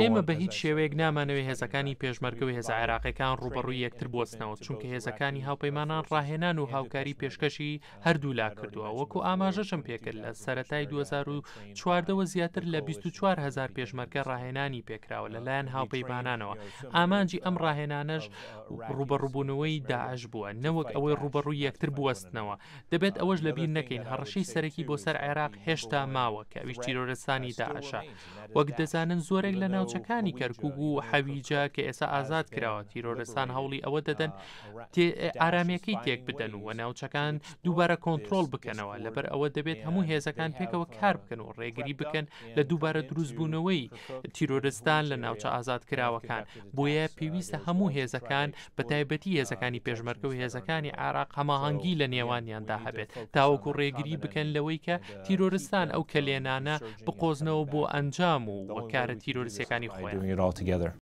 ئێمە بە هیچ شێوەیەک نامانەوێت هێزەکانی پێشمەرگە و ھێزە عێراقیەکان ڕوبەڕووی یەکتر بوەستنەوە، چونکە هێزەکانی ھاوپەیمانان ڕاهێنان و هاوکاری پێشکەشی هەردوو لا کردووە. وەکو ئاماژەشم پێکرد لە سەرەتای 2014 زیاتر لە 24,000 پێشمەرگە ڕاهێنانی پێکراوە لەلایەن هاوپەیمانانەوە. ئامانجی ئەم ڕاهێنانەش ڕوبەڕووبوونەوەی داعش بووە، نەوەک ئەوەی ڕوبەڕووی یەکتر بوەستنەوە. دەبێت ئەوەش لەبیر نەکەین هەڕەشەی سەرەکی بۆ سەر عێراق هێشتا ماوە کە ئەویش تیرۆرستانی داعشە. وەک دەزانن زۆرێک لە ناوچەکانی کەرکووک و حەویجە کە ئێستا ئازاد کراوە، تیرۆرستان هەوڵی ئەوە دەدەن ئارامیەکەی تێک بدەن و ناوچەکان دووبارە کۆنتڕۆڵ بکەنەوە. لەبەر ئەوە دەبێت هەموو هێزەکان پێکەوە کار بکەن و ڕێگری بکەن لە دووبارە دروستبوونەوەی تیرۆرستان لە ناوچە ئازاد کراوەکان. بۆیە پێویستە هەموو هێزەکان بە تایبەتی هێزەکانی پێشمەرگە و هێزەکانی عێراق هەماهەنگی لە نێوانیاندا هەبێت تاوەکو ڕێگری بکەن لەوەی کە تیرۆرستان ئەو کەلێنانە بقۆزنەوە بۆ ئەنجام و وەکارە تیرۆریستەکانی خۆیان.